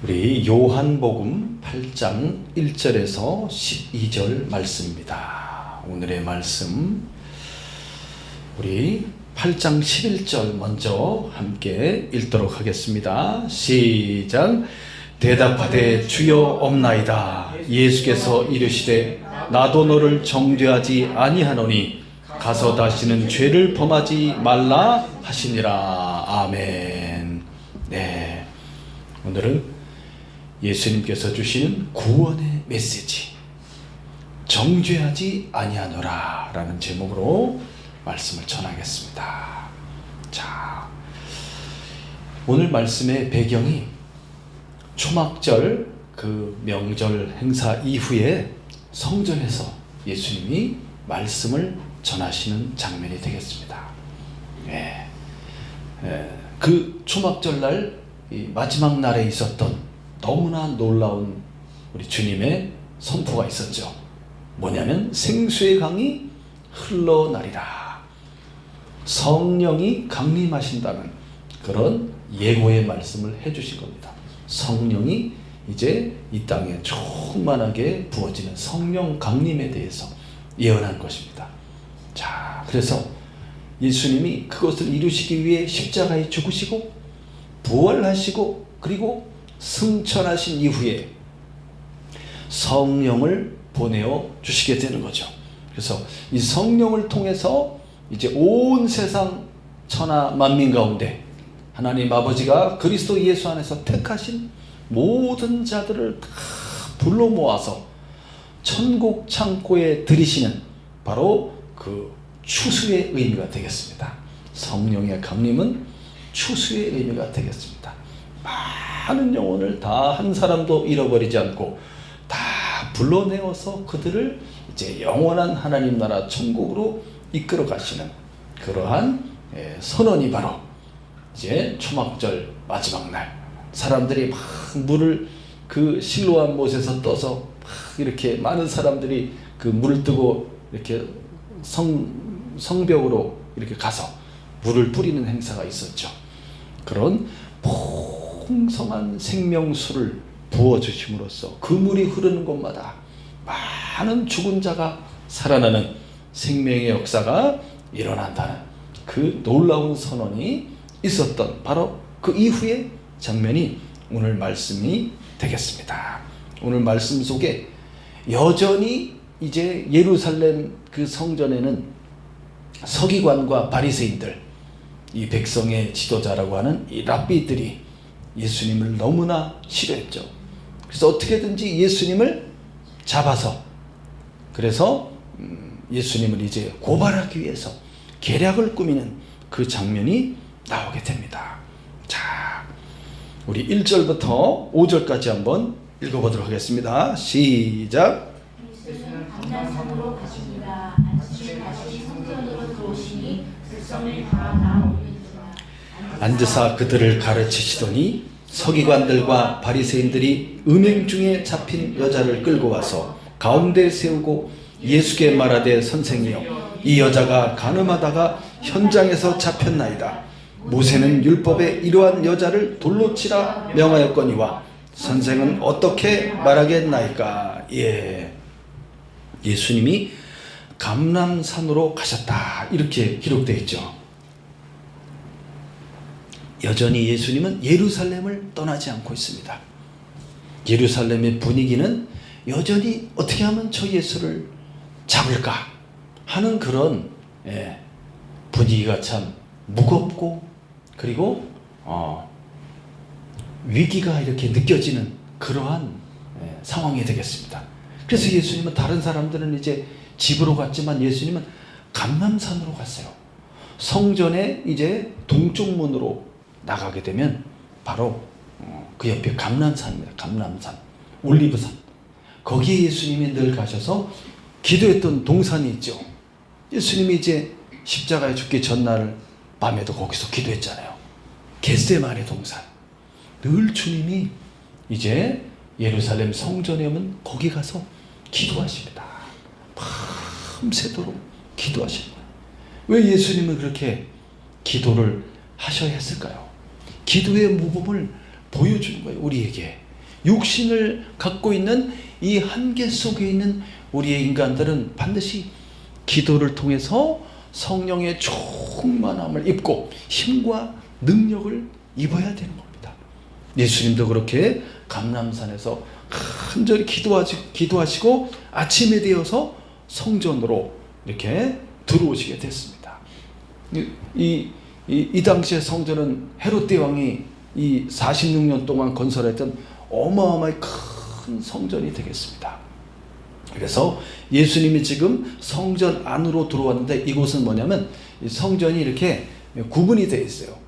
우리 요한복음 8장 1절에서 12절 말씀입니다. 오늘의 말씀 우리 8장 11절 먼저 함께 읽도록 하겠습니다. 시작. 대답하되 주여 없나이다. 예수께서 이르시되 나도 너를 정죄하지 아니하노니 가서 다시는 죄를 범하지 말라 하시니라. 아멘. 네, 오늘은 예수님께서 주시는 구원의 메시지, 정죄하지 아니하노라 라는 제목으로 말씀을 전하겠습니다. 자, 오늘 말씀의 배경이 초막절 그 명절 행사 이후에 성전에서 예수님이 말씀을 전하시는 장면이 되겠습니다. 그 초막절날 이 마지막 날에 있었던 너무나 놀라운 우리 주님의 선포가 있었죠. 뭐냐면 생수의 강이 흘러나리라. 성령이 강림하신다는 그런 예고의 말씀을 해주신 겁니다. 성령이 이제 이 땅에 충만하게 부어지는 성령 강림에 대해서 예언한 것입니다. 자, 그래서 예수님이 그것을 이루시기 위해 십자가에 죽으시고 부활하시고 그리고 승천하신 이후에 성령을 보내어 주시게 되는 거죠. 그래서 이 성령을 통해서 이제 온 세상 천하 만민 가운데 하나님 아버지가 그리스도 예수 안에서 택하신 모든 자들을 다 불러 모아서 천국 창고에 들이시는 바로 그 추수의 의미가 되겠습니다. 성령의 강림은 추수의 의미가 되겠습니다. 많은 영혼을 다 한 사람도 잃어버리지 않고 다 불러내어서 그들을 이제 영원한 하나님 나라 천국으로 이끌어 가시는 그러한 선언이 바로 이제 초막절 마지막 날 사람들이 막 물을 그 실로암 못에서 떠서 막 이렇게 많은 사람들이 그 물을 뜨고 이렇게 성벽으로 이렇게 가서 물을 뿌리는 행사가 있었죠. 그런 풍성한 생명수를 부어주심으로써 그 물이 흐르는 곳마다 많은 죽은 자가 살아나는 생명의 역사가 일어난다는 그 놀라운 선언이 있었던 바로 그 이후의 장면이 오늘 말씀이 되겠습니다. 오늘 말씀 속에 여전히 이제 예루살렘 그 성전에는 서기관과 바리새인들, 이 백성의 지도자라고 하는 이 랍비들이 예수님을 너무나 싫어했죠. 그래서 어떻게든지 예수님을 잡아서 그래서 예수님을 이제 고발하기 위해서 계략을 꾸미는 그 장면이 나오게 됩니다. 자, 우리 1절부터 5절까지 한번 읽어보도록 하겠습니다. 시작. 예수는 감람산으로 가십니다. 안식 다시 성전으로 들어오시니 백성이 다 나오는지라. 앉으사 그들을 가르치시더니 서기관들과 바리새인들이 음행 중에 잡힌 여자를 끌고 와서 가운데 세우고 예수께 말하되 선생이여 이 여자가 간음하다가 현장에서 잡혔나이다. 모세는 율법에 이러한 여자를 돌로 치라 명하였거니와 선생은 어떻게 말하겠나이까. 예수님이 감람산으로 가셨다 이렇게 기록되어 있죠. 여전히 예수님은 예루살렘을 떠나지 않고 있습니다. 예루살렘의 분위기는 여전히 어떻게 하면 저 예수를 잡을까 하는 그런 분위기가 참 무겁고 그리고 위기가 이렇게 느껴지는 그러한 상황이 되겠습니다. 그래서 예수님은 다른 사람들은 이제 집으로 갔지만 예수님은 감람산으로 갔어요. 성전의 이제 동쪽 문으로 나가게 되면 바로 그 옆에 감람산입니다. 감람산, 올리브산. 거기에 예수님이 늘 가셔서 기도했던 동산이 있죠. 예수님이 이제 십자가에 죽기 전날 밤에도 거기서 기도했잖아요. 겟세마네 동산. 늘 주님이 이제 예루살렘 성전에 오면 거기 가서 기도하십니다. 밤새도록 기도하십니다. 왜 예수님은 그렇게 기도를 하셔야 했을까요? 기도의 모범을 보여주는 거예요. 우리에게 육신을 갖고 있는 이 한계 속에 있는 우리의 인간들은 반드시 기도를 통해서 성령의 충만함을 입고 힘과 능력을 입어야 되는 겁니다. 예수님도 그렇게 감람산에서 간절히 기도하시고 아침에 되어서 성전으로 이렇게 들어오시게 됐습니다. 이 당시의 성전은 헤롯 대왕이 이 46년 동안 건설했던 어마어마하게 큰 성전이 되겠습니다. 그래서 예수님이 지금 성전 안으로 들어왔는데, 이곳은 뭐냐면 성전이 이렇게 구분이 되어 있어요.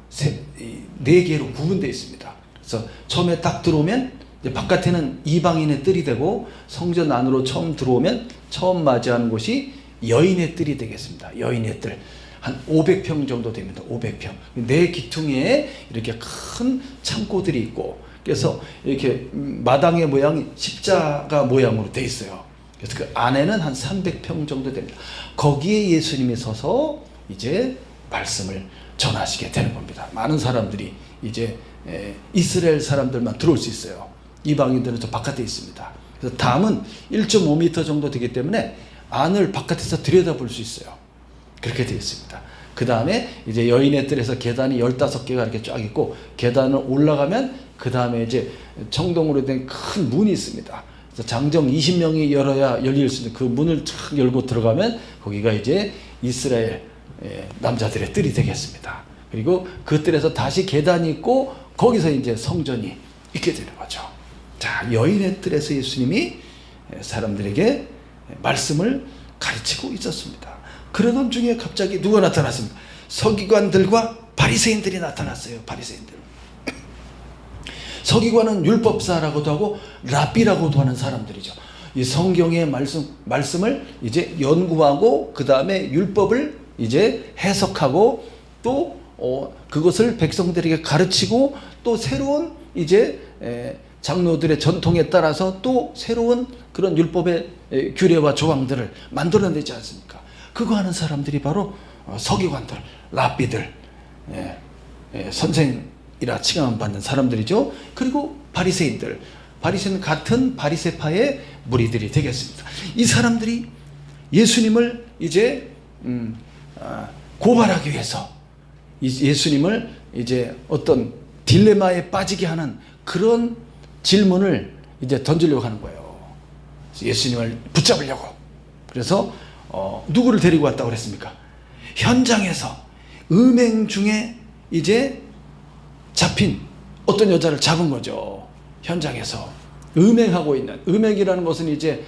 네 개로 구분되어 있습니다. 그래서 처음에 딱 들어오면 이제 바깥에는 이방인의 뜰이 되고, 성전 안으로 처음 들어오면 처음 맞이하는 곳이 여인의 뜰이 되겠습니다. 여인의 뜰. 한 500평 정도 됩니다. 500평. 네 기퉁에 이렇게 큰 창고들이 있고, 그래서 이렇게 마당의 모양이 십자가 모양으로 되어 있어요. 그래서 그 안에는 한 300평 정도 됩니다. 거기에 예수님이 서서 이제 말씀을 전하시게 되는 겁니다. 많은 사람들이 이제 이스라엘 사람들만 들어올 수 있어요. 이방인들은 저 바깥에 있습니다. 그래서 담은 1.5m 정도 되기 때문에 안을 바깥에서 들여다볼 수 있어요. 그렇게 되어 있습니다. 그 다음에 이제 여인의 뜰에서 계단이 15개가 이렇게 쫙 있고, 계단을 올라가면 그 다음에 이제 청동으로 된 큰 문이 있습니다. 그래서 장정 20명이 열어야 열릴 수 있는 그 문을 쫙 열고 들어가면 거기가 이제 이스라엘 남자들의 뜰이 되겠습니다. 그리고 그 뜰에서 다시 계단이 있고, 거기서 이제 성전이 있게 되는 거죠. 자, 여인의 뜰에서 예수님이 사람들에게 말씀을 가르치고 있었습니다. 그러던 중에 갑자기 누가 나타났습니까? 서기관들과 바리새인들이 나타났어요. 바리새인들. 서기관은 율법사라고도 하고 랍비라고도 하는 사람들이죠. 이 성경의 말씀을 이제 연구하고, 그 다음에 율법을 이제 해석하고, 또 그것을 백성들에게 가르치고, 또 새로운 이제 장로들의 전통에 따라서 또 새로운 그런 율법의 규례와 조항들을 만들어내지 않습니까? 그거 하는 사람들이 바로 서기관들, 랍비들, 선생이라 칭함받는 사람들이죠. 그리고 바리새인들, 바리새인 같은 바리새파의 무리들이 되겠습니다. 이 사람들이 예수님을 이제 고발하기 위해서 예수님을 이제 어떤 딜레마에 빠지게 하는 그런 질문을 이제 던지려고 하는 거예요. 예수님을 붙잡으려고. 그래서 누구를 데리고 왔다고 그랬습니까? 현장에서 음행 중에 이제 잡힌 어떤 여자를 잡은 거죠. 현장에서 음행하고 있는, 음행이라는 것은 이제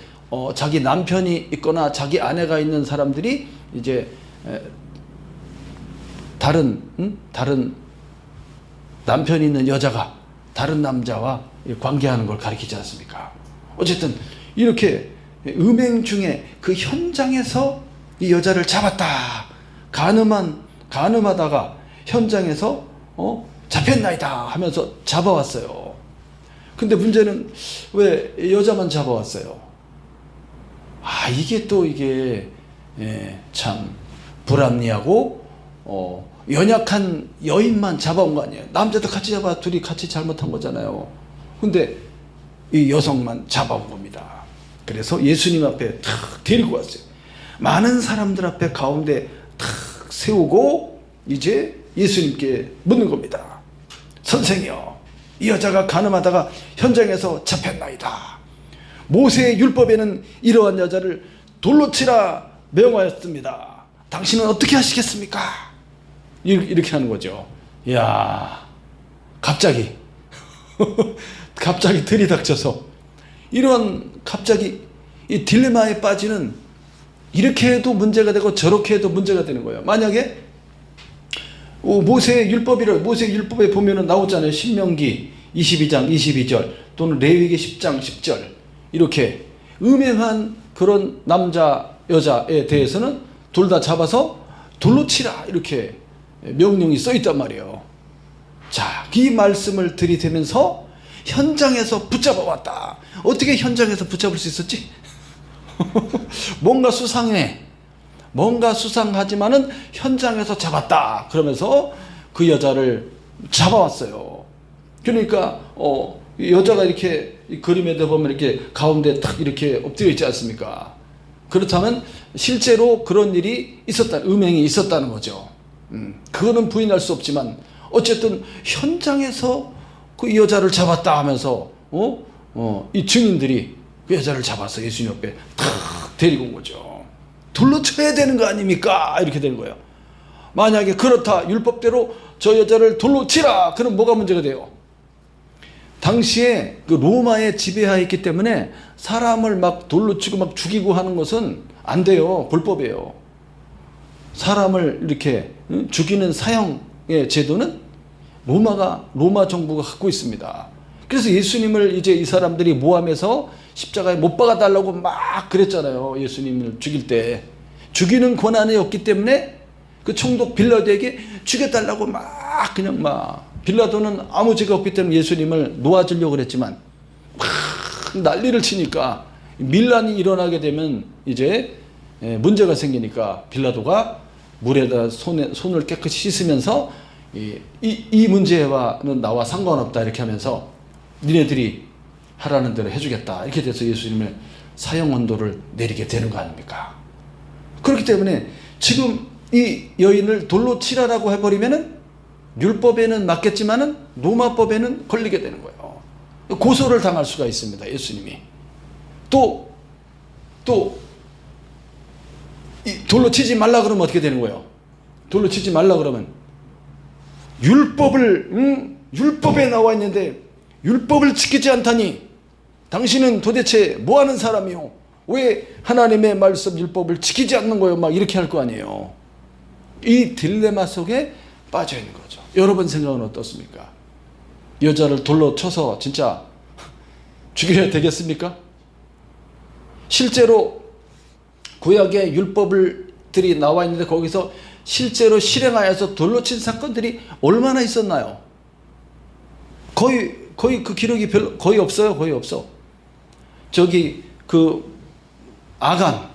자기 남편이 있거나 자기 아내가 있는 사람들이 이제 다른 남편이 있는 여자가 다른 남자와 관계하는 걸 가리키지 않습니까? 어쨌든 이렇게 음행 중에 그 현장에서 이 여자를 잡았다. 가늠하다가 현장에서 잡혔나이다 하면서 잡아왔어요. 근데 문제는 왜 여자만 잡아왔어요? 이게 또 참 불합리하고 연약한 여인만 잡아온 거 아니에요. 남자도 같이 잡아, 둘이 같이 잘못한 거잖아요. 근데 이 여성만 잡아온 겁니다. 그래서 예수님 앞에 탁 데리고 왔어요. 많은 사람들 앞에 가운데 탁 세우고 이제 예수님께 묻는 겁니다. 선생이요, 이 여자가 간음하다가 현장에서 잡혔나이다. 모세의 율법에는 이러한 여자를 돌로 치라 명하였습니다. 당신은 어떻게 하시겠습니까? 이렇게 하는 거죠. 이야, 갑자기 들이닥쳐서 이런 갑자기 이 딜레마에 빠지는, 이렇게 해도 문제가 되고 저렇게 해도 문제가 되는 거예요. 만약에 모세의 율법에 보면은 나오잖아요. 신명기 22장 22절 또는 레위기 10장 10절, 이렇게 음행한 그런 남자 여자에 대해서는 둘 다 잡아서 돌로 치라, 이렇게 명령이 써 있단 말이에요. 자, 이 말씀을 들이대면서 현장에서 붙잡아 왔다. 어떻게 현장에서 붙잡을 수 있었지? 뭔가 수상해. 뭔가 수상하지만은 현장에서 잡았다. 그러면서 그 여자를 잡아왔어요. 그러니까 여자가 이렇게 이 그림에다 보면 이렇게 가운데 탁 이렇게 엎드려 있지 않습니까? 그렇다면 실제로 그런 일이 음행이 있었다는 거죠. 그거는 부인할 수 없지만 어쨌든 현장에서 그 여자를 잡았다 하면서 이 증인들이 그 여자를 잡아서 예수님 옆에 탁 데리고 온 거죠. 돌로 쳐야 되는 거 아닙니까? 이렇게 되는 거예요. 만약에 그렇다, 율법대로 저 여자를 돌로 치라, 그럼 뭐가 문제가 돼요? 당시에 그 로마의 지배하에 있기 때문에 사람을 막 돌로 치고 막 죽이고 하는 것은 안 돼요. 불법이에요. 사람을 이렇게 죽이는 사형의 제도는 로마 정부가 갖고 있습니다. 그래서 예수님을 이제 이 사람들이 모함해서 십자가에 못 박아 달라고 막 그랬잖아요. 예수님을 죽일 때. 죽이는 권한이 없기 때문에 그 총독 빌라도에게 죽여달라고 막 그냥 막, 빌라도는 아무 죄가 없기 때문에 예수님을 놓아주려고 그랬지만 막 난리를 치니까 밀란이 일어나게 되면 이제 문제가 생기니까 빌라도가 물에다 손을 깨끗이 씻으면서 이 문제와는 나와 상관없다 이렇게 하면서 니네들이 하라는 대로 해주겠다 이렇게 돼서 예수님을 사형 언도를 내리게 되는 거 아닙니까? 그렇기 때문에 지금 이 여인을 돌로 치라라고 해버리면은 율법에는 맞겠지만은 로마법에는 걸리게 되는 거예요. 고소를 당할 수가 있습니다. 예수님이 이 돌로 치지 말라 그러면 어떻게 되는 거예요? 돌로 치지 말라 그러면 율법에 나와 있는데 율법을 지키지 않다니 당신은 도대체 뭐 하는 사람이요? 왜 하나님의 말씀 율법을 지키지 않는 거예요? 막 이렇게 할 거 아니에요. 이 딜레마 속에 빠져 있는 거죠. 여러분 생각은 어떻습니까? 여자를 돌로 쳐서 진짜 죽여야 되겠습니까? 실제로 구약의 율법들이 나와 있는데 거기서 실제로 실행하여서 돌로 친 사건들이 얼마나 있었나요? 거의 그 기록이 거의 없어요. 거의 없어. 저기 그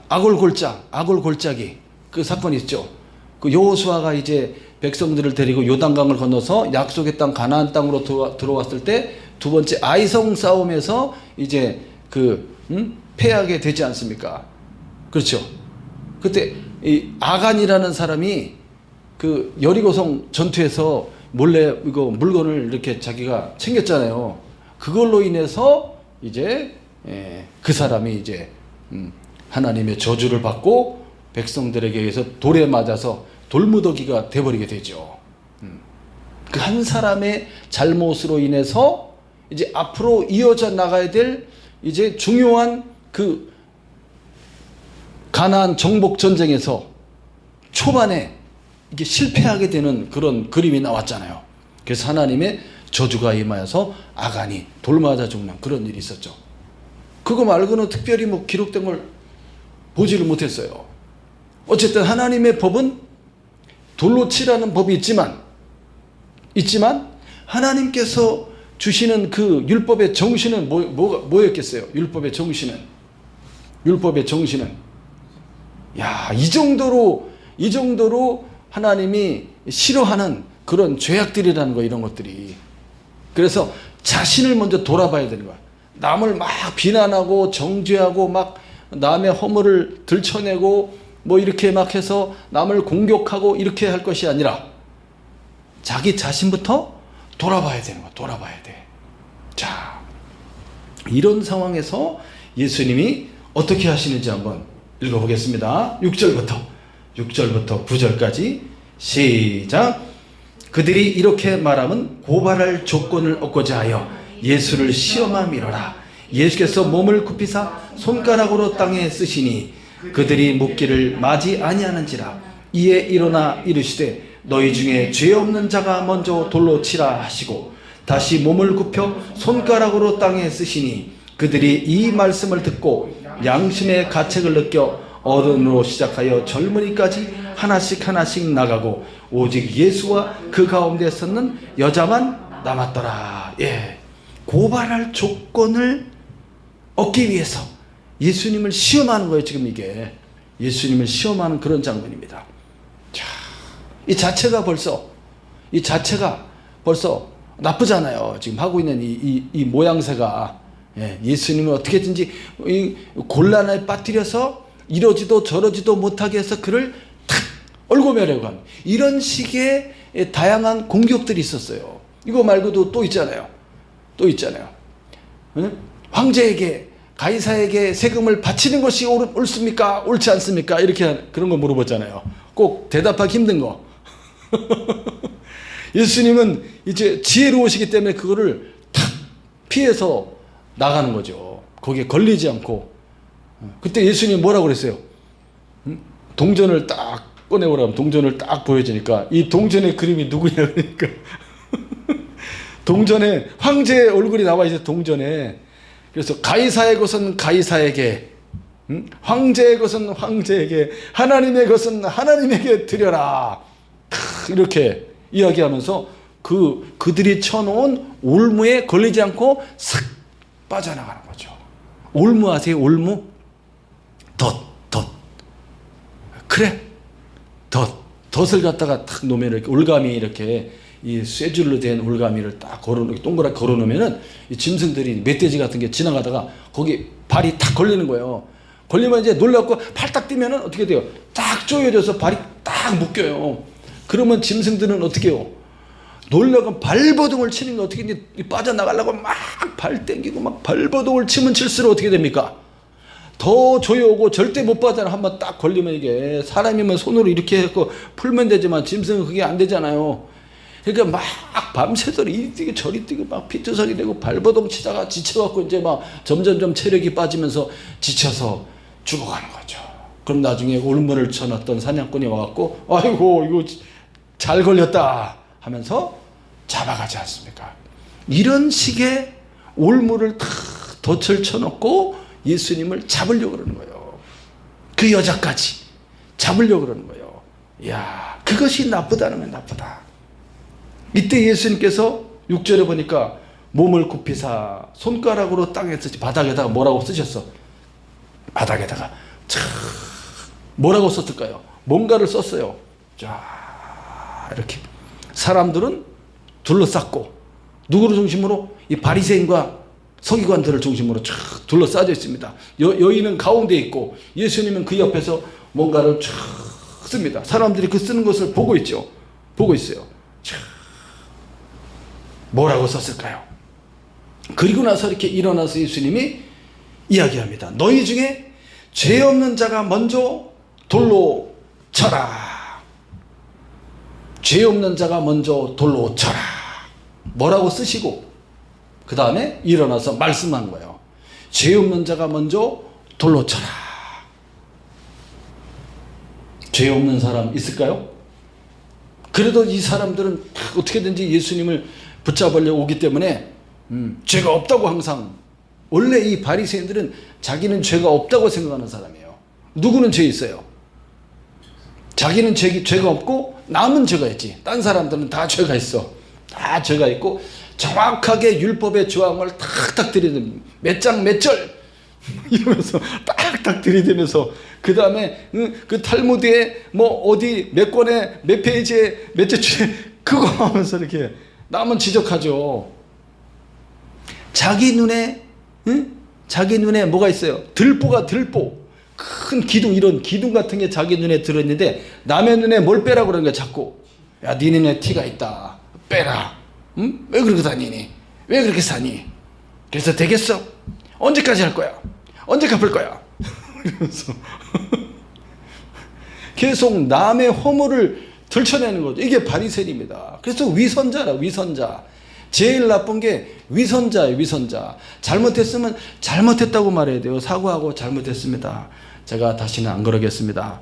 아골골짜기 그 사건이 있죠. 그 여호수아가 이제 백성들을 데리고 요단강을 건너서 약속의 땅 가나안 땅으로 들어왔을 때 두 번째 아이성 싸움에서 이제 패하게 되지 않습니까? 그렇죠. 그때 이 아간이라는 사람이 그 여리고성 전투에서 몰래 이거 물건을 이렇게 자기가 챙겼잖아요. 그걸로 인해서 이제 그 사람이 이제 하나님의 저주를 받고 백성들에게 의해서 돌에 맞아서 돌무더기가 돼버리게 되죠. 그 한 사람의 잘못으로 인해서 이제 앞으로 이어져 나가야 될 이제 중요한 그 가나안 정복 전쟁에서 초반에 이게 실패하게 되는 그런 그림이 나왔잖아요. 그래서 하나님의 저주가 임하여서 아간이 돌 맞아 죽는 그런 일이 있었죠. 그거 말고는 특별히 뭐 기록된 걸 보지를 못했어요. 어쨌든 하나님의 법은 돌로 치라는 법이 있지만 하나님께서 주시는 그 율법의 정신은 뭐였겠어요? 율법의 정신은 야, 이 정도로 하나님이 싫어하는 그런 죄악들이라는 거, 이런 것들이. 그래서 자신을 먼저 돌아봐야 되는 거야. 남을 막 비난하고 정죄하고 막 남의 허물을 들춰내고 뭐 이렇게 막 해서 남을 공격하고 이렇게 할 것이 아니라 자기 자신부터 돌아봐야 되는 거야. 돌아봐야 돼. 자, 이런 상황에서 예수님이 어떻게 하시는지 한번 읽어보겠습니다. 6절부터 9절까지 시작. 그들이 이렇게 말하면 고발할 조건을 얻고자 하여 예수를 시험함이로라. 예수께서 몸을 굽히사 손가락으로 땅에 쓰시니 그들이 묻기를 마지 아니하는지라. 이에 일어나 이르시되 너희 중에 죄 없는 자가 먼저 돌로 치라 하시고 다시 몸을 굽혀 손가락으로 땅에 쓰시니 그들이 이 말씀을 듣고 양심의 가책을 느껴 어른으로 시작하여 젊은이까지 하나씩 나가고 오직 예수와 그 가운데 섰는 여자만 남았더라. 예, 고발할 조건을 얻기 위해서 예수님을 시험하는 거예요. 지금 이게 예수님을 시험하는 그런 장면입니다. 자, 이 자체가 벌써 나쁘잖아요. 지금 하고 있는 이 모양새가. 예, 예수님은 어떻게든지 이 곤란에 빠뜨려서 이러지도 저러지도 못하게 해서 그를 탁 얽어매려고 합니다. 이런 식의 다양한 공격들이 있었어요. 이거 말고도 또 있잖아요. 또 있잖아요. 응? 황제에게 가이사에게 세금을 바치는 것이 옳습니까? 옳지 않습니까? 이렇게 그런 거 물어봤잖아요. 꼭 대답하기 힘든 거. 예수님은 이제 지혜로우시기 때문에 그거를 탁 피해서 나가는 거죠. 거기에 걸리지 않고. 그때 예수님이 뭐라고 그랬어요? 동전을 딱 꺼내오라면 동전을 딱 보여주니까 이 동전의 그림이 누구냐 그러니까 동전에 황제의 얼굴이 나와 있어요. 동전에. 그래서 가이사의 것은 가이사에게, 황제의 것은 황제에게, 하나님의 것은 하나님에게 드려라. 이렇게 이야기하면서 그들이 쳐놓은 올무에 걸리지 않고 싹 빠져나가는 거죠. 올무 아세요? 올무? 덫. 그래. 덫을 갖다가 탁 놓으면 이렇게 올가미 이렇게 이 쇠줄로 된 올가미를 딱 동그랗게 걸어놓으면은 이 짐승들이 멧돼지 같은 게 지나가다가 거기 발이 탁 걸리는 거예요. 걸리면 이제 놀라고 팔 딱 뛰면은 어떻게 돼요? 딱 조여져서 발이 딱 묶여요. 그러면 짐승들은 어떻게 해요? 놀라고 발버둥을 치는 게 어떻게 이제 빠져나가려고 막 발 땡기고 막 발버둥을 치면 칠수록 어떻게 됩니까? 더 조여오고 절대 못 빠져나. 한번 딱 걸리면 이게 사람이면 손으로 이렇게 해서 풀면 되지만 짐승은 그게 안 되잖아요. 그러니까 막 밤새도록 이리 뛰고 저리 뛰고 막 피투성이 되고 발버둥 치다가 지쳐갖고 이제 막 점점점 체력이 빠지면서 지쳐서 죽어가는 거죠. 그럼 나중에 올무를 쳐놨던 사냥꾼이 와갖고 아이고 이거 잘 걸렸다 하면서 잡아가지 않습니까? 이런 식의 올무를 다 덫을 쳐놓고 예수님을 잡으려고 그러는 거예요. 그 여자까지 잡으려고 그러는 거예요. 이야, 그것이 나쁘다는 건 나쁘다. 이때 예수님께서 6절에 보니까 몸을 굽히사 손가락으로 땅에서 바닥에다가 뭐라고 쓰셨어? 바닥에다가 뭐라고 썼을까요? 뭔가를 썼어요. 자, 이렇게 사람들은 둘러쌌고 누구를 중심으로? 이 바리새인과 서기관들을 중심으로 쫙 둘러싸져 있습니다. 여인은 가운데 있고 예수님은 그 옆에서 뭔가를 쫙 씁니다. 사람들이 그 쓰는 것을 보고 있죠. 보고 있어요. 쫙. 뭐라고 썼을까요? 그리고 나서 이렇게 일어나서 예수님이 이야기합니다. 너희 중에 죄 없는 자가 먼저 돌로 쳐라. 죄 없는 자가 먼저 돌로 쳐라. 뭐라고 쓰시고 그 다음에 일어나서 말씀한 거예요. 죄 없는 자가 먼저 돌로 쳐라. 죄 없는 사람 있을까요? 그래도 이 사람들은 어떻게든지 예수님을 붙잡으려고 오기 때문에 죄가 없다고 항상, 원래 이 바리새인들은 자기는 죄가 없다고 생각하는 사람이에요. 누구는 죄 있어요? 자기는 죄가 없고 남은 죄가 있지. 딴 사람들은 다 죄가 있어. 다 죄가 있고 정확하게 율법의 조항을 탁탁 들이대는 몇 장 몇 절 이러면서 딱딱 들이대면서 그 다음에 그 탈무드에 뭐 어디 몇 권에 몇 페이지에 몇 절에 그거 하면서 이렇게 남은 지적하죠. 자기 눈에 뭐가 있어요? 들보가 들보. 큰 기둥, 이런 기둥 같은 게 자기 눈에 들어있는데 남의 눈에 뭘 빼라고 그러는 거야 자꾸. 야, 네 눈에 티가 있다. 빼라. 왜 그러고 다니니? 왜 그렇게 사니? 그래서 되겠어? 언제까지 할 거야? 언제 갚을 거야? 이러면서 계속 남의 허물을 들춰내는 거죠. 이게 바리새인입니다. 그래서 위선자라, 위선자. 제일 나쁜 게 위선자예요, 위선자. 잘못했으면 잘못했다고 말해야 돼요. 사과하고 잘못했습니다. 제가 다시는 안 그러겠습니다.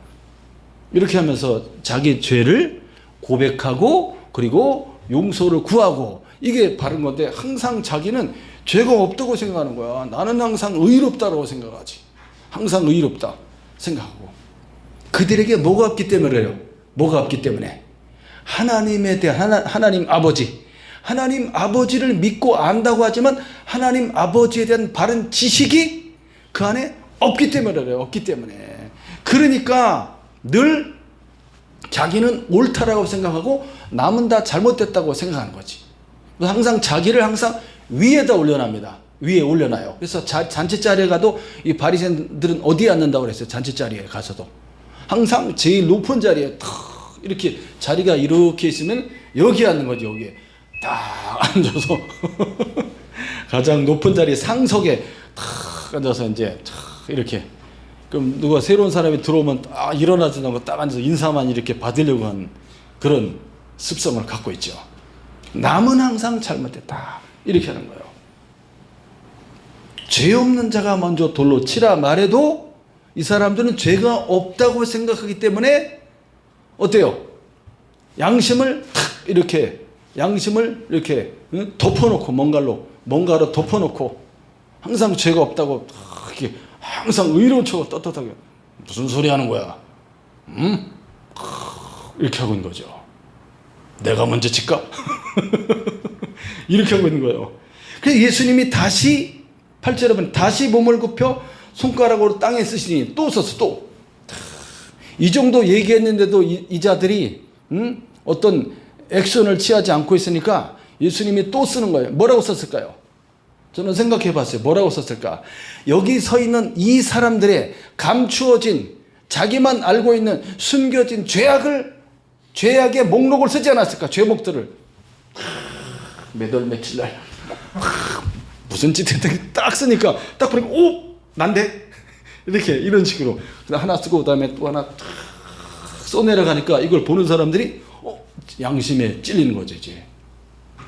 이렇게 하면서 자기 죄를 고백하고 그리고 용서를 구하고, 이게 바른 건데 항상 자기는 죄가 없다고 생각하는 거야. 나는 항상 의롭다고 생각하지. 항상 의롭다 생각하고. 그들에게 뭐가 없기 때문에 그래요. 뭐가 없기 때문에. 하나님에 대한 하나님 아버지. 하나님 아버지를 믿고 안다고 하지만 하나님 아버지에 대한 바른 지식이 그 안에 없기 때문에 그래요. 없기 때문에. 그러니까 늘 자기는 옳다라고 생각하고 남은 다 잘못됐다고 생각하는 거지. 항상 자기를 항상 위에다 올려놔니다. 위에 올려놔요. 그래서 잔치 자리에 가도 이 바리새인들은 어디에 앉는다고 그랬어요? 잔치 자리에 가서도 항상 제일 높은 자리에 탁 이렇게 자리가 이렇게 있으면 여기 앉는 거죠. 여기에 딱 앉아서 가장 높은 자리 상석에 탁 앉아서 이제 탁 이렇게, 그럼 누가 새로운 사람이 들어오면 딱 일어나지 않고 딱 앉아서 인사만 이렇게 받으려고 하는 그런 습성을 갖고 있죠. 남은 항상 잘못됐다 이렇게 하는 거예요. 죄 없는 자가 먼저 돌로 치라 말해도 이 사람들은 죄가 없다고 생각하기 때문에 어때요? 양심을 탁 이렇게 덮어놓고 뭔가로 덮어놓고 항상 죄가 없다고 이렇게 항상 의로운 척을 떳떳하게 무슨 소리 하는 거야? 이렇게 하고 있는 거죠. 내가 먼저 칠까? 이렇게 하고 있는 거예요. 그래서 예수님이 다시 8절에 보면 다시 몸을 굽혀 손가락으로 땅에 쓰시니 또 썼어. 또 이 정도 얘기했는데도 이 자들이 어떤 액션을 취하지 않고 있으니까 예수님이 또 쓰는 거예요. 뭐라고 썼을까요? 저는 생각해 봤어요. 뭐라고 썼을까? 여기 서 있는 이 사람들의 감추어진, 자기만 알고 있는 숨겨진 죄악의 목록을 쓰지 않았을까? 죄목들을 몇 월 며칠 날 무슨 짓 했다고 딱 쓰니까 딱 보니까 오! 난데? 이렇게 이런 식으로 하나 쓰고 그다음에 또 하나 탁 써내려가니까 이걸 보는 사람들이 양심에 찔리는 거죠. 이제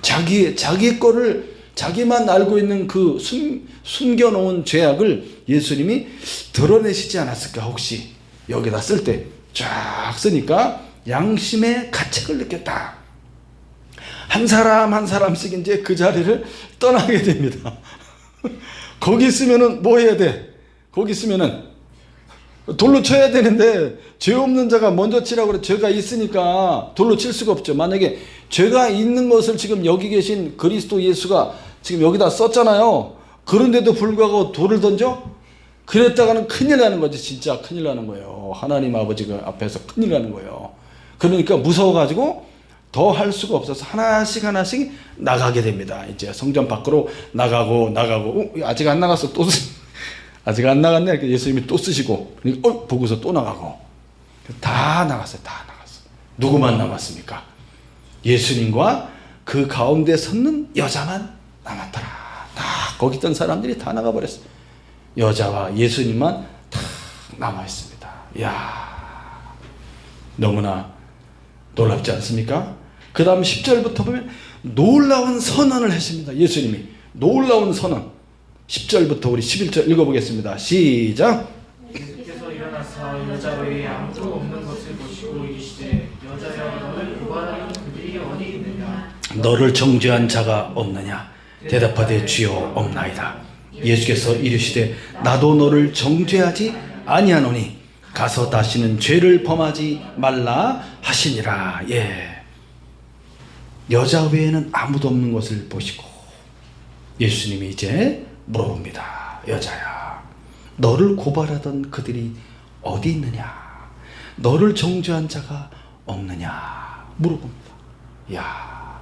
자기 거를 자기만 알고 있는 그 숨겨놓은 죄악을 예수님이 드러내시지 않았을까? 혹시 여기다 쓸 때 쫙 쓰니까 양심의 가책을 느꼈다. 한 사람 한 사람씩 이제 그 자리를 떠나게 됩니다. 거기 있으면은 뭐 해야 돼? 거기 있으면은 돌로 쳐야 되는데 죄 없는 자가 먼저 치라고 그래. 죄가 있으니까 돌로 칠 수가 없죠. 만약에 죄가 있는 것을 지금 여기 계신 그리스도 예수가 지금 여기다 썼잖아요. 그런데도 불구하고 돌을 던져? 그랬다가는 큰일 나는 거지. 진짜 큰일 나는 거예요. 하나님 아버지 앞에서 큰일 나는 거예요. 그러니까 무서워가지고 더 할 수가 없어서 하나씩 나가게 됩니다. 이제 성전 밖으로 나가고 아직 안 나갔어. 아직 안 나갔네. 예수님이 또 쓰시고 보고서 또 나가고 다 나갔어요. 다 나갔어. 누구만 남았습니까? 예수님과 그 가운데 섰는 여자만 남았더라. 다 거기 있던 사람들이 다 나가버렸어요. 여자와 예수님만 다 남아있습니다. 이야, 너무나 놀랍지 않습니까? 그 다음 10절부터 보면 놀라운 선언을 했습니다. 예수님이 놀라운 선언. 10절부터 우리 11절 읽어보겠습니다. 시작. 예수께서 일어나서 여자 외에 아무도 없는 것을 보시고 이르시되 여자여 너를 고발하는 그들이 어디 있느냐? 너를 정죄한 자가 없느냐? 대답하되 주여 없나이다. 예수께서 이르시되 나도 너를 정죄하지 아니하노니 가서 다시는 죄를 범하지 말라 하시니라. 예. 여자 외에는 아무도 없는 것을 보시고 예수님이 이제 물어봅니다. 여자야, 너를 고발하던 그들이 어디 있느냐? 너를 정죄한 자가 없느냐? 물어봅니다. 야,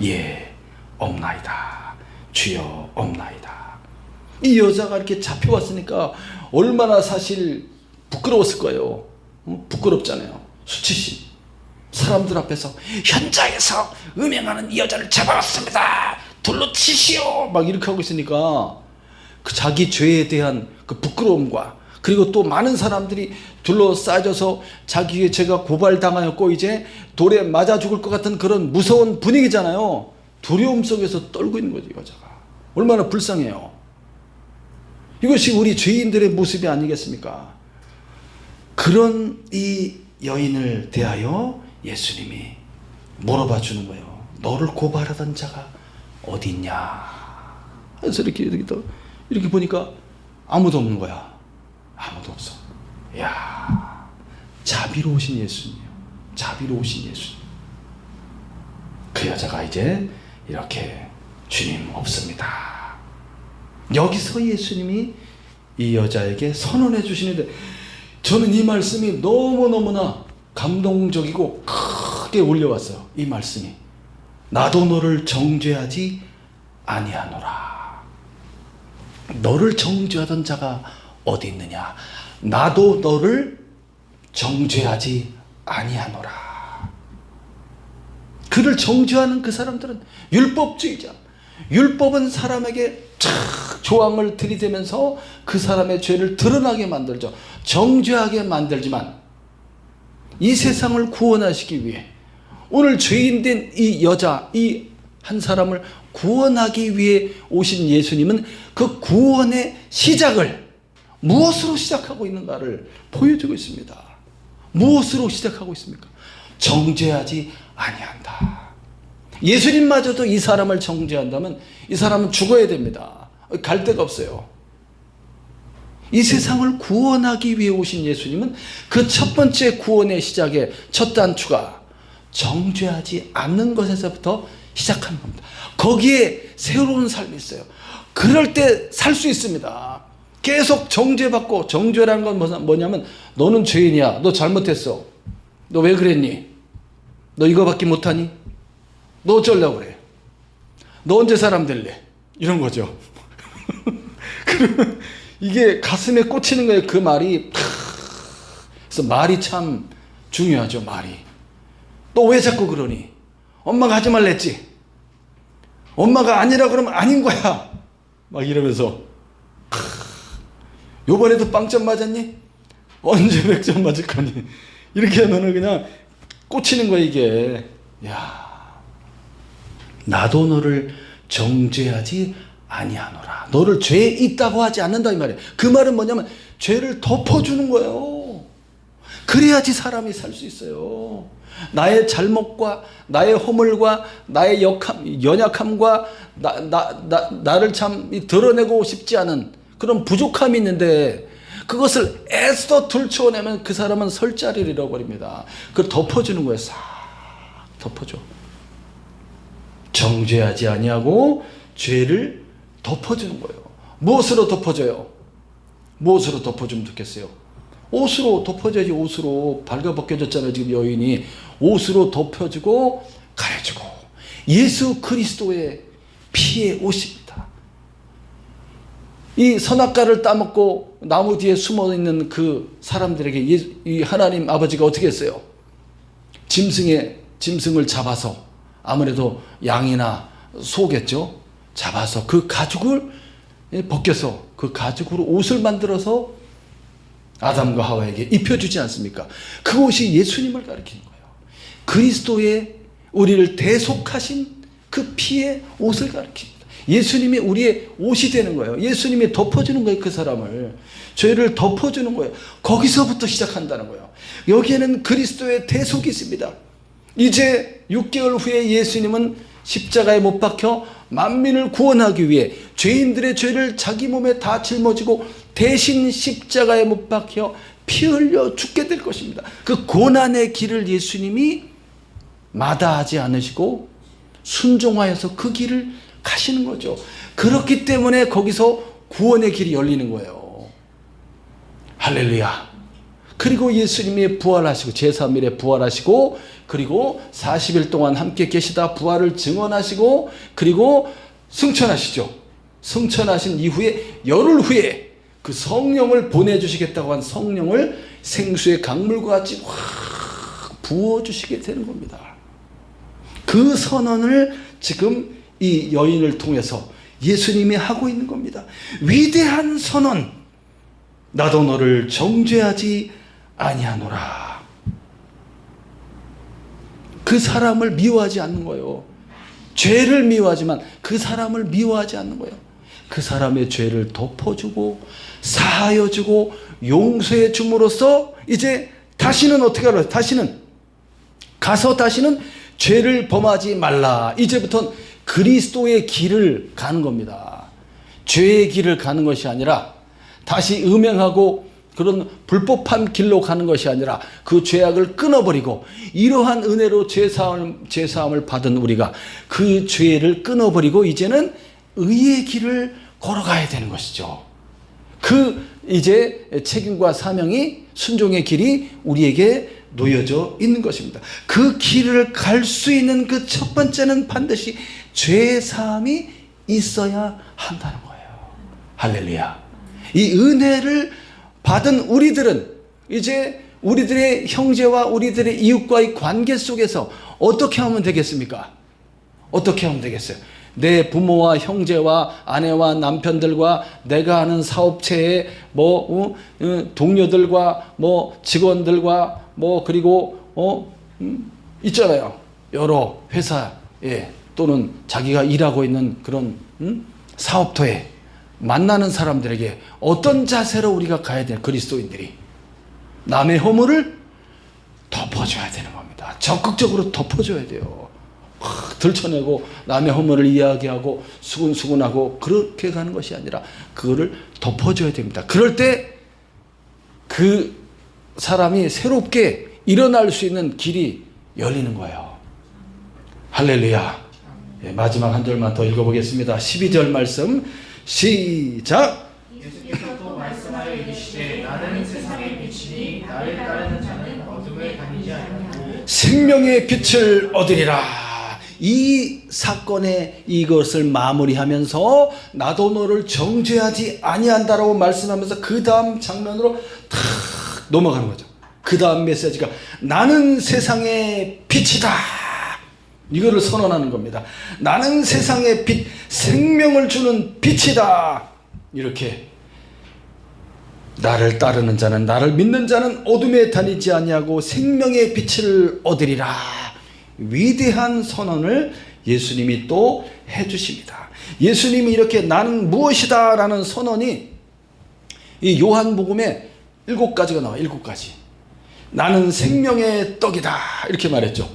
예, 없나이다. 주여 없나이다. 이 여자가 이렇게 잡혀왔으니까 얼마나 사실 부끄러웠을 거예요. 부끄럽잖아요. 수치심. 사람들 앞에서 현장에서 음행하는 이 여자를 잡아왔습니다. 돌로 치시오. 막 이렇게 하고 있으니까 그 자기 죄에 대한 그 부끄러움과 그리고 또 많은 사람들이 둘러싸여서 자기의 죄가 고발당하였고 이제 돌에 맞아 죽을 것 같은 그런 무서운 분위기잖아요. 두려움 속에서 떨고 있는 거죠. 여자가 얼마나 불쌍해요. 이것이 우리 죄인들의 모습이 아니겠습니까? 그런 이 여인을 대하여 예수님이 물어봐 주는 거예요. 너를 고발하던 자가 어디 있냐? 그래서 이렇게 보니까 아무도 없는 거야. 아무도 없어. 이야, 자비로우신 예수님이에요. 자비로우신 예수님. 그 여자가 이제 이렇게 주님 없습니다. 여기서 예수님이 이 여자에게 선언해 주시는데 저는 이 말씀이 너무너무나 감동적이고 크게 울려왔어요. 이 말씀이. 나도 너를 정죄하지 아니하노라. 너를 정죄하던 자가 어디 있느냐? 나도 너를 정죄하지 아니하노라. 그를 정죄하는 그 사람들은 율법주의자. 율법은 사람에게 조항을 들이대면서 그 사람의 죄를 드러나게 만들죠. 정죄하게 만들지만 이 세상을 구원하시기 위해 오늘 죄인된 이 여자, 이 한 사람을 구원하기 위해 오신 예수님은 그 구원의 시작을 무엇으로 시작하고 있는가를 보여주고 있습니다. 무엇으로 시작하고 있습니까? 정죄하지 아니한다. 예수님마저도 이 사람을 정죄한다면 이 사람은 죽어야 됩니다. 갈 데가 없어요. 이 세상을 구원하기 위해 오신 예수님은 그 첫 번째 구원의 시작의 첫 단추가 정죄하지 않는 것에서부터 시작하는 겁니다. 거기에 새로운 삶이 있어요. 그럴 때 살 수 있습니다. 계속 정죄받고, 정죄라는 건 뭐냐면 너는 죄인이야. 너 잘못했어. 너 왜 그랬니? 너 이거밖에 못하니? 너 어쩌려고 그래? 너 언제 사람 될래? 이런 거죠. 그러면 이게 가슴에 꽂히는 거예요. 그 말이. 그래서 말이 참 중요하죠. 말이. 너 왜 자꾸 그러니? 엄마가 하지 말랬지? 엄마가 아니라 그러면 아닌 거야. 막 이러면서 요번에도 빵점 맞았니? 언제 100점 맞을 거니? 이렇게 하면은 그냥 꽂히는 거야 이게. 야, 나도 너를 정죄하지 아니하노라. 너를 죄에 있다고 하지 않는다 이 말이에요. 그 말은 뭐냐면 죄를 덮어주는 거예요. 그래야지 사람이 살 수 있어요. 나의 잘못과 나의 허물과 나의 연약함과 나를 참 드러내고 싶지 않은 그런 부족함이 있는데 그것을 애써 들춰내면 그 사람은 설 자리를 잃어버립니다. 그걸 덮어주는 거예요. 싹 덮어줘. 정죄하지 아니하고 죄를 덮어주는 거예요. 무엇으로 덮어줘요? 무엇으로 덮어주면 좋겠어요? 옷으로 덮어줘야지. 옷으로 발가벗겨졌잖아요. 지금 여인이 옷으로 덮여주고 가려주고 예수 그리스도의 피의 옷입니다. 이 선악과를 따먹고 나무 뒤에 숨어있는 그 사람들에게 이 하나님 아버지가 어떻게 했어요? 짐승을 잡아서 아무래도 양이나 소겠죠. 잡아서 그 가죽을 벗겨서 그 가죽으로 옷을 만들어서 아담과 하와에게 입혀주지 않습니까? 그 옷이 예수님을 가리키는 거예요. 그리스도의 우리를 대속하신 그 피의 옷을 가리킵니다. 예수님이 우리의 옷이 되는 거예요. 예수님이 덮어주는 거예요. 그 사람을. 죄를 덮어주는 거예요. 거기서부터 시작한다는 거예요. 여기에는 그리스도의 대속이 있습니다. 이제 6개월 후에 예수님은 십자가에 못 박혀 만민을 구원하기 위해 죄인들의 죄를 자기 몸에 다 짊어지고 대신 십자가에 못 박혀 피 흘려 죽게 될 것입니다. 그 고난의 길을 예수님이 마다하지 않으시고 순종하여서 그 길을 가시는 거죠. 그렇기 때문에 거기서 구원의 길이 열리는 거예요. 할렐루야. 그리고 예수님이 부활하시고 제3일에 부활하시고 그리고 40일 동안 함께 계시다 부활을 증언하시고 그리고 승천하시죠. 승천하신 이후에 열흘 후에 그 성령을 보내주시겠다고 한 성령을 생수의 강물과 같이 확 부어주시게 되는 겁니다. 그 선언을 지금 이 여인을 통해서 예수님이 하고 있는 겁니다. 위대한 선언. 나도 너를 정죄하지 아니하노라. 그 사람을 미워하지 않는 거예요. 죄를 미워하지만 그 사람을 미워하지 않는 거예요. 그 사람의 죄를 덮어주고 사하여주고 용서해 줌으로써 이제 다시는 어떻게 하라고? 다시는 죄를 범하지 말라. 이제부터는 그리스도의 길을 가는 겁니다. 죄의 길을 가는 것이 아니라 다시 음행하고 그런 불법한 길로 가는 것이 아니라 그 죄악을 끊어버리고 이러한 은혜로 죄사함을 받은 우리가 그 죄를 끊어버리고 이제는 의의 길을 걸어가야 되는 것이죠. 그 이제 책임과 사명이 순종의 길이 우리에게 놓여져 있는 것입니다. 그 길을 갈 수 있는 그 첫 번째는 반드시 죄 사함이 있어야 한다는 거예요. 할렐루야. 이 은혜를 받은 우리들은 이제 우리들의 형제와 우리들의 이웃과의 관계 속에서 어떻게 하면 되겠습니까? 어떻게 하면 되겠어요? 내 부모와 형제와 아내와 남편들과 내가 하는 사업체의 동료들과 직원들과 그리고 있잖아요. 여러 회사에 또는 자기가 일하고 있는 그런 사업터에 만나는 사람들에게 어떤 자세로 우리가 가야 되는 그리스도인들이 남의 허물을 덮어줘야 되는 겁니다. 적극적으로 덮어줘야 돼요. 들춰내고 남의 허물을 이야기하고 수근수근하고 그렇게 가는 것이 아니라 그거를 덮어줘야 됩니다. 그럴 때 그 사람이 새롭게 일어날 수 있는 길이 열리는 거예요. 할렐루야. 마지막 한 절만 더 읽어보겠습니다. 12절 말씀 시작. 예수께서 또 말씀하여 이르시되 나는 세상의 빛이니 나를 따르는 자는 어둠에 다니지 아니하고 생명의 빛을 얻으리라. 이 사건에 이것을 마무리하면서 나도 너를 정죄하지 아니한다라고 말씀하면서 그 다음 장면으로 탁 넘어가는 거죠. 그 다음 메시지가 나는 세상의 빛이다. 이거를 선언하는 겁니다. 나는 세상의 빛, 생명을 주는 빛이다. 이렇게 나를 따르는 자는, 나를 믿는 자는 어둠에 다니지 아니하고 생명의 빛을 얻으리라. 위대한 선언을 예수님이 또 해주십니다. 예수님이 이렇게 나는 무엇이다 라는 선언이 이 요한복음에 7가지가 나와요. 7가지. 나는 생명의 떡이다 이렇게 말했죠.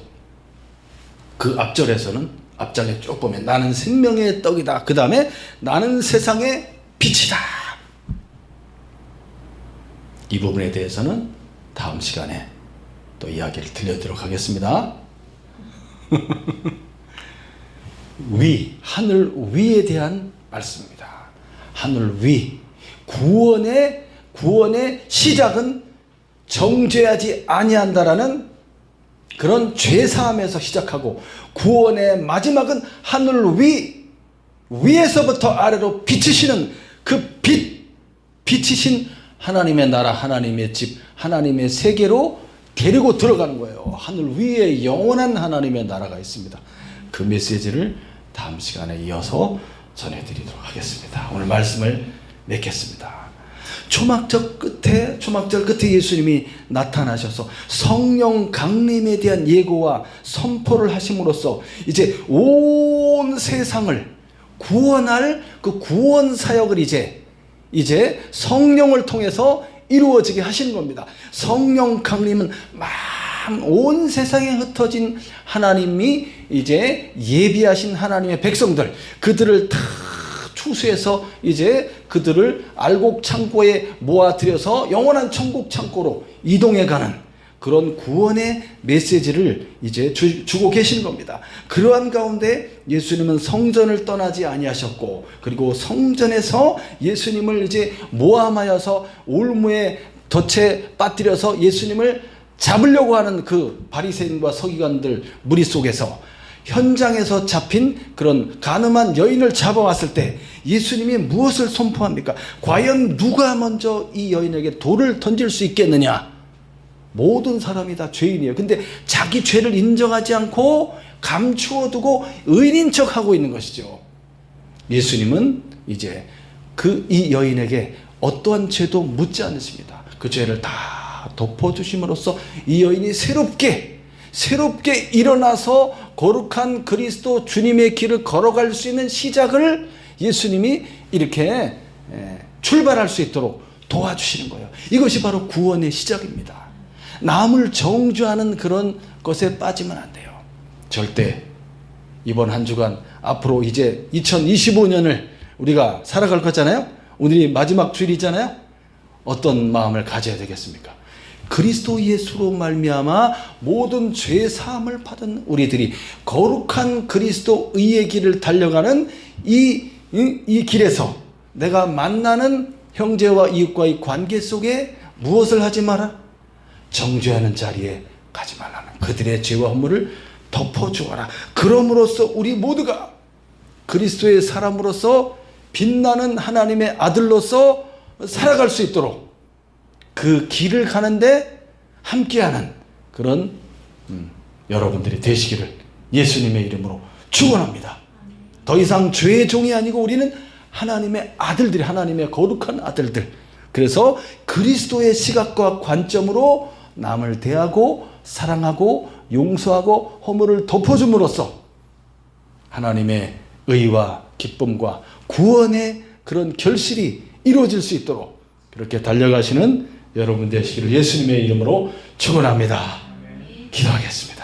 그 앞절에서는 앞장에 쭉 보면 나는 생명의 떡이다. 그 다음에 나는 세상의 빛이다. 이 부분에 대해서는 다음 시간에 또 이야기를 들려드리도록 하겠습니다. 하늘 위에 대한 말씀입니다. 하늘 위. 구원의 시작은 정죄하지 아니한다라는 그런 죄사함에서 시작하고 구원의 마지막은 하늘 위에서부터 아래로 비치시는 그 빛이신 하나님의 나라, 하나님의 집, 하나님의 세계로 데리고 들어가는 거예요. 하늘 위에 영원한 하나님의 나라가 있습니다. 그 메시지를 다음 시간에 이어서 전해드리도록 하겠습니다. 오늘 말씀을 맺겠습니다. 초막절 끝에 예수님이 나타나셔서 성령 강림에 대한 예고와 선포를 하심으로써 이제 온 세상을 구원할 그 구원 사역을 이제 성령을 통해서 이루어지게 하시는 겁니다. 성령 강림은 온 세상에 흩어진 하나님이 이제 예비하신 하나님의 백성들, 그들을 다 추수해서 이제 그들을 알곡 창고에 모아들여서 영원한 천국 창고로 이동해가는 그런 구원의 메시지를 이제 주고 계신 겁니다. 그러한 가운데 예수님은 성전을 떠나지 아니하셨고, 그리고 성전에서 예수님을 이제 모함하여서 올무에 덫에 빠뜨려서 예수님을 잡으려고 하는 그 바리새인과 서기관들 무리 속에서 현장에서 잡힌 그런 가늠한 여인을 잡아왔을 때 예수님이 무엇을 선포합니까? 과연 누가 먼저 이 여인에게 돌을 던질 수 있겠느냐? 모든 사람이 다 죄인이에요. 근데 자기 죄를 인정하지 않고 감추어두고 의인인 척하고 있는 것이죠. 예수님은 이제 이 여인에게 어떠한 죄도 묻지 않으십니다. 그 죄를 다 덮어주심으로써 이 여인이 새롭게 일어나서 거룩한 그리스도 주님의 길을 걸어갈 수 있는 시작을 예수님이 이렇게 출발할 수 있도록 도와주시는 거예요. 이것이 바로 구원의 시작입니다. 남을 정죄하는 그런 것에 빠지면 안 돼요. 절대. 이번 한 주간 앞으로 이제 2025년을 우리가 살아갈 거잖아요. 오늘이 마지막 주일이잖아요. 어떤 마음을 가져야 되겠습니까? 그리스도 예수로 말미암아 모든 죄 사함을 받은 우리들이 거룩한 그리스도 의의 길을 달려가는 이 길에서 내가 만나는 형제와 이웃과의 관계 속에 무엇을 하지 마라? 정죄하는 자리에 가지 말라는, 그들의 죄와 허물을 덮어주어라. 그럼으로써 우리 모두가 그리스도의 사람으로서 빛나는 하나님의 아들로서 살아갈 수 있도록 그 길을 가는데 함께하는 그런 여러분들이 되시기를 예수님의 이름으로 축원합니다. 더 이상 죄의 종이 아니고 우리는 하나님의 아들들이, 하나님의 거룩한 아들들. 그래서 그리스도의 시각과 관점으로 남을 대하고 사랑하고 용서하고 허물을 덮어줌으로써 하나님의 의와 기쁨과 구원의 그런 결실이 이루어질 수 있도록 그렇게 달려가시는 여러분 되시기를 예수님의 이름으로 축원합니다. 기도하겠습니다.